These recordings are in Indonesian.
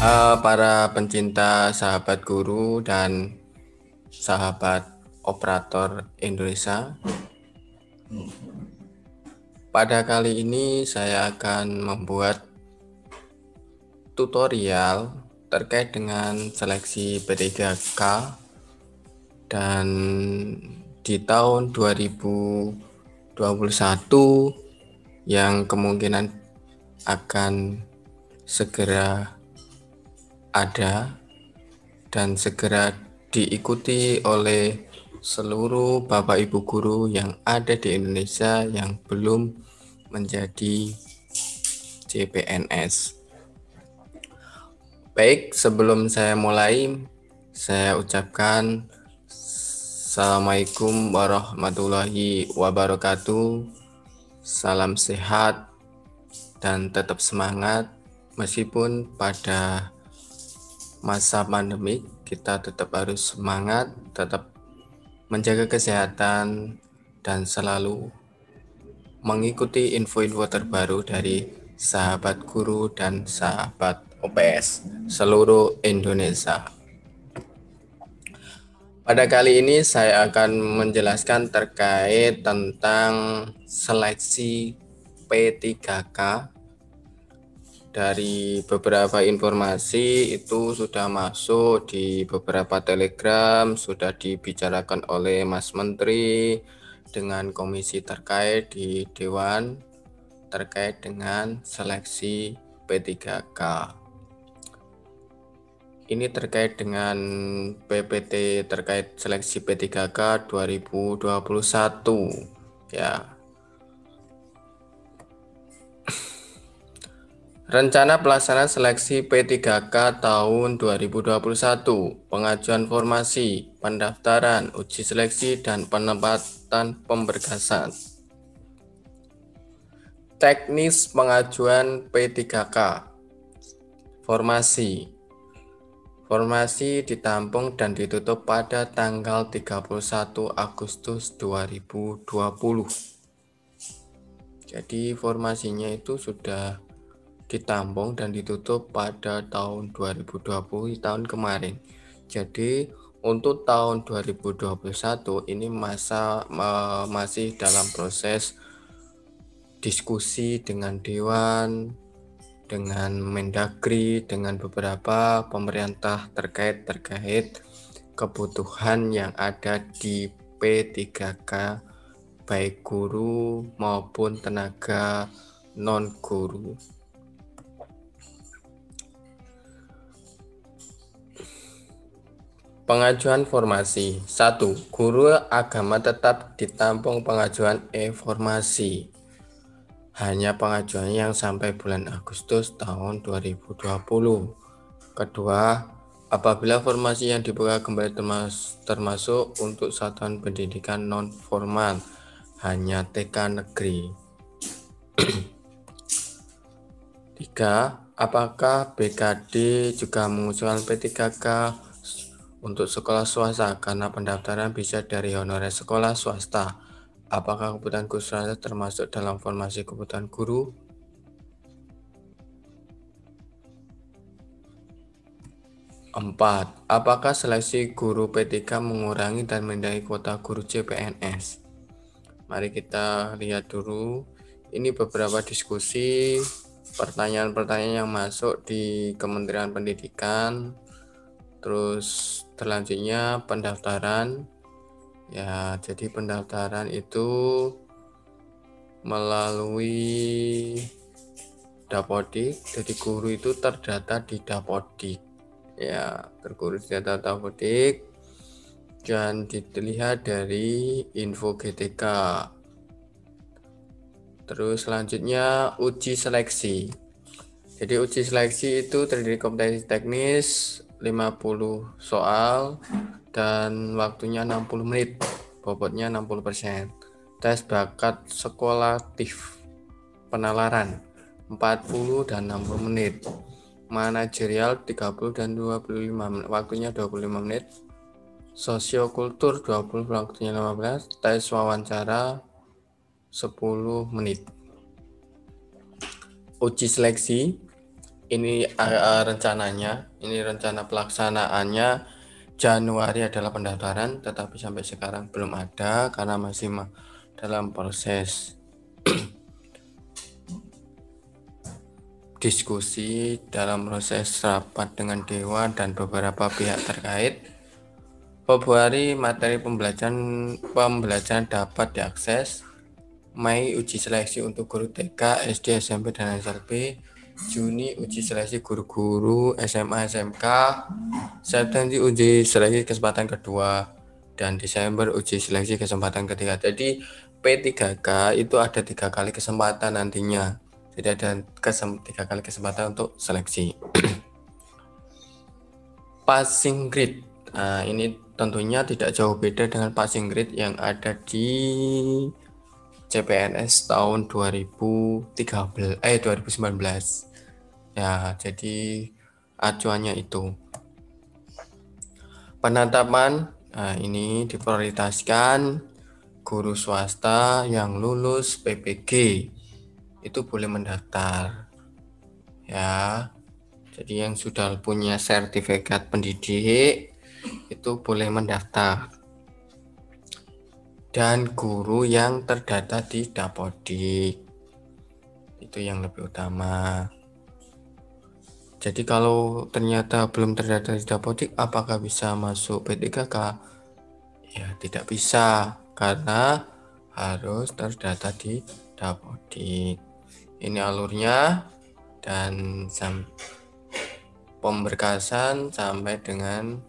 Para pencinta sahabat guru dan sahabat operator Indonesia, pada kali ini saya akan membuat tutorial terkait dengan seleksi P3K dan di tahun 2021 yang kemungkinan akan segera ada dan segera diikuti oleh seluruh Bapak Ibu guru yang ada di Indonesia yang belum menjadi CPNS. Baik, sebelum saya mulai, saya ucapkan Assalamualaikum warahmatullahi wabarakatuh. Salam sehat dan tetap semangat meskipun pada masa pandemik kita tetap harus semangat, tetap menjaga kesehatan dan selalu mengikuti info-info terbaru dari sahabat guru dan sahabat OPS seluruh Indonesia. Pada kali ini saya akan menjelaskan terkait tentang seleksi P3K. Dari beberapa informasi itu sudah masuk di beberapa telegram, sudah dibicarakan oleh Mas Menteri dengan komisi terkait di Dewan terkait dengan seleksi P3K. Ini terkait dengan PPT terkait seleksi P3K 2021 ya. Rencana pelaksanaan seleksi P3K tahun 2021, pengajuan formasi, pendaftaran, uji seleksi, dan penempatan pemberkasan. Teknis pengajuan P3K. Formasi. Formasi ditampung dan ditutup pada tanggal 31 Agustus 2020. Jadi formasinya itu sudah ditampung dan ditutup pada tahun 2020 tahun kemarin. Jadi untuk tahun 2021 ini masih dalam proses diskusi dengan Dewan, dengan Mendagri, dengan beberapa pemerintah terkait kebutuhan yang ada di P3K baik guru maupun tenaga non-guru. Pengajuan formasi. 1. Guru agama tetap ditampung pengajuan e-formasi. Hanya pengajuan yang sampai bulan Agustus tahun 2020. Kedua, apabila formasi yang dibuka kembali termasuk untuk satuan pendidikan non-formal, hanya TK negeri. 3. Apakah BKD juga mengusulkan P3K untuk sekolah swasta karena pendaftaran bisa dari honorer sekolah swasta? Apakah kebutuhan guru swasta termasuk dalam formasi kebutuhan guru? 4. Apakah seleksi guru P3K mengurangi dan mengurangi kuota guru CPNS? Mari kita lihat dulu. Ini beberapa diskusi, pertanyaan-pertanyaan yang masuk di Kementerian Pendidikan. Terus selanjutnya pendaftaran. Ya, jadi pendaftaran itu melalui Dapodik. Jadi guru itu terdata di Dapodik. Ya, terguru di data Dapodik dan dilihat dari info GTK. Terus selanjutnya uji seleksi. Jadi uji seleksi itu terdiri kompetensi teknis 50 soal dan waktunya 60 menit, bobotnya 60%. Tes bakat sekolatif penalaran 40 dan 60 menit. Manajerial 30 dan 25 menit, waktunya 25 menit. Sosiokultur 20, waktunya 15. Tes wawancara 10 menit. Uji seleksi Ini rencananya, ini rencana pelaksanaannya Januari adalah pendaftaran, tetapi sampai sekarang belum ada karena masih dalam proses diskusi, dalam proses rapat dengan dewan dan beberapa pihak terkait. Februari materi pembelajaran dapat diakses. Mei uji seleksi untuk guru TK, SD, SMP, dan SLB. Juni uji seleksi guru-guru SMA, SMK. September uji seleksi kesempatan kedua, dan Desember uji seleksi kesempatan ketiga. Jadi P3K itu ada 3 kali kesempatan nantinya. Jadi ada 3 kali kesempatan untuk seleksi. Passing grade. Nah, ini tentunya tidak jauh beda dengan passing grade yang ada di CPNS tahun 2019. Ya, jadi acuannya itu. Penetapan, nah ini diprioritaskan guru swasta yang lulus PPG itu boleh mendaftar. Ya. Jadi yang sudah punya sertifikat pendidik itu boleh mendaftar. Dan guru yang terdata di Dapodik itu yang lebih utama. Jadi kalau ternyata belum terdata di Dapodik, apakah bisa masuk P3K? Ya tidak bisa, karena harus terdata di Dapodik. Ini alurnya, dan pemberkasan sampai dengan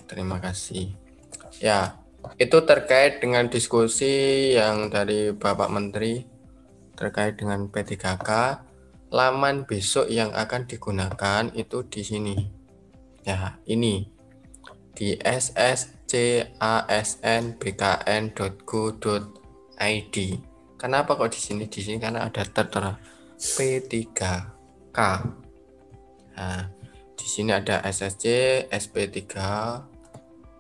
terima kasih. Ya, itu terkait dengan diskusi yang dari Bapak Menteri terkait dengan P3K. Laman besok yang akan digunakan itu di sini. Ya, ini di sscasnbkn.go.id. Kenapa kok di sini? Di sini karena ada tertera P3K. Nah, di sini ada SSC, SP3.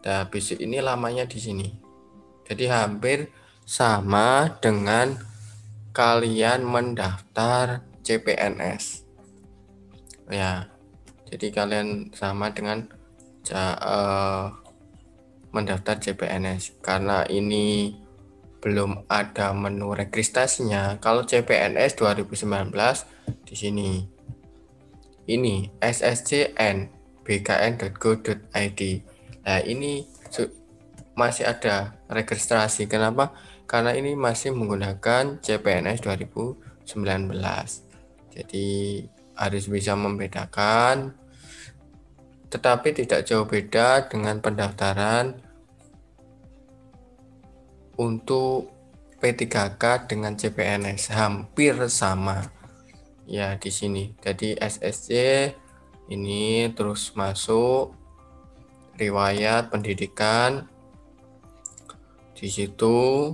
Nah, besok ini lamanya di sini. Jadi hampir sama dengan kalian mendaftar CPNS. Ya, jadi kalian sama dengan mendaftar CPNS. Karena ini belum ada menu registrasinya. Kalau CPNS 2019 di sini. Ini sscn.bkn.go.id. Nah, ini masih ada registrasi. Kenapa? Karena ini masih menggunakan CPNS 2019. Jadi harus bisa membedakan, tetapi tidak jauh beda dengan pendaftaran untuk P3K dengan CPNS, hampir sama. Ya, di sini. Jadi SSC ini terus masuk riwayat pendidikan di situ,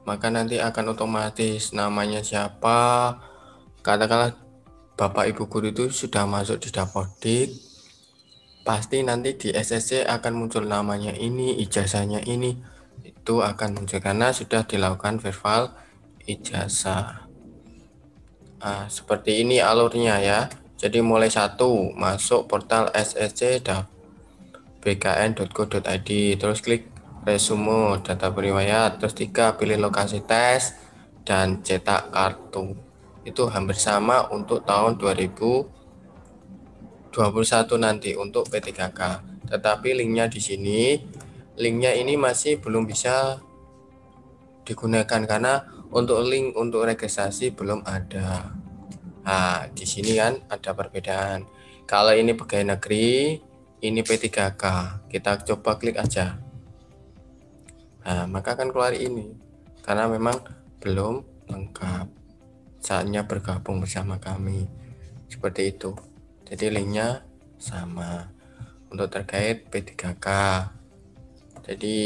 maka nanti akan otomatis namanya siapa. Katakanlah Bapak Ibu guru itu sudah masuk di Dapodik, pasti nanti di SSC akan muncul namanya ini, ijazahnya ini, itu akan muncul karena sudah dilakukan verbal ijazah. Nah, seperti ini alurnya ya. Jadi mulai 1 masuk portal ssc.bkn.go.id, terus klik resume data beriwayat, terus 3 pilih lokasi tes dan cetak kartu. Itu hampir sama untuk tahun 2021 nanti untuk P3K. Tetapi linknya di sini, linknya ini masih belum bisa digunakan karena untuk link untuk registrasi belum ada. Nah, di sini kan ada perbedaan. Kalau ini pegawai negeri, ini P3K. Kita coba klik aja. Nah, maka akan keluar ini. Karena memang belum lengkap. Saatnya bergabung bersama kami. Seperti itu. Jadi linknya sama. Untuk terkait P3K. Jadi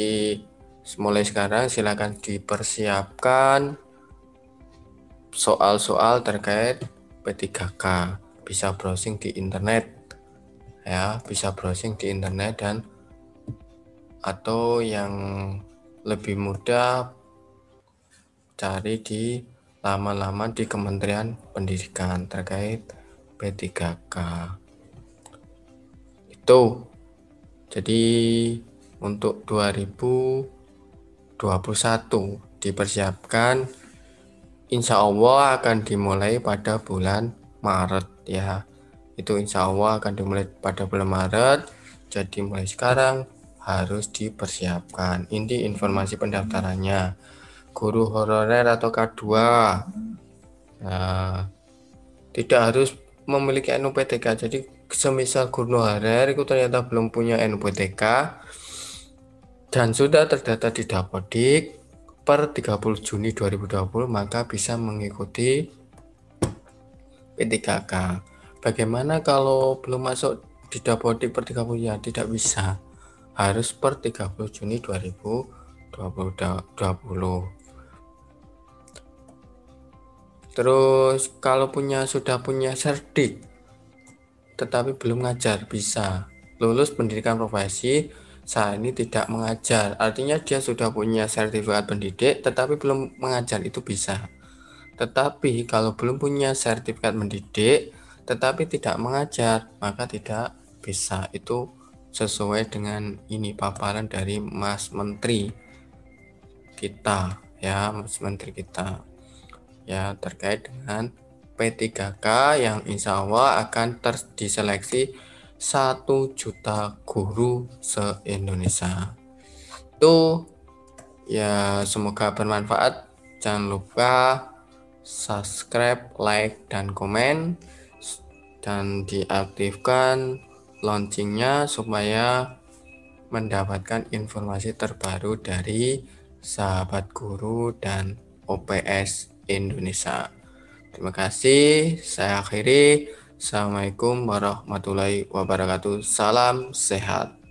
mulai sekarang silakan dipersiapkan soal-soal terkait P3K. Bisa browsing di internet ya, bisa browsing di internet, dan atau yang lebih mudah cari di laman-laman di Kementerian Pendidikan terkait P3K. Itu. Jadi untuk 2021 dipersiapkan, insya Allah akan dimulai pada bulan Maret ya. Itu insya Allah akan dimulai pada bulan Maret. Jadi mulai sekarang harus dipersiapkan. Ini informasi pendaftarannya. Guru honorer atau K2 nah, tidak harus memiliki NUPTK. Jadi semisal guru honorer itu ternyata belum punya NUPTK dan sudah terdata di Dapodik per 30 Juni 2020, maka bisa mengikuti P3K. Bagaimana kalau belum masuk di Dapodik per 30 ya? Tidak bisa. Harus per 30 Juni 2020. Terus kalau sudah punya serdik tetapi belum ngajar, bisa. Lulus pendidikan profesi, saat ini tidak mengajar. Artinya dia sudah punya sertifikat pendidik tetapi belum mengajar, itu bisa. Tetapi kalau belum punya sertifikat mendidik tetapi tidak mengajar, maka tidak bisa. Itu sesuai dengan ini paparan dari Mas Menteri kita ya, Mas Menteri kita ya, terkait dengan P3K yang insya Allah akan diseleksi 1 juta guru se-Indonesia. Itu ya, semoga bermanfaat. Jangan lupa subscribe, like, dan komen, dan diaktifkan loncengnya supaya mendapatkan informasi terbaru dari sahabat guru dan OPS Indonesia. Terima kasih. Saya akhiri. Assalamualaikum warahmatullahi wabarakatuh. Salam sehat.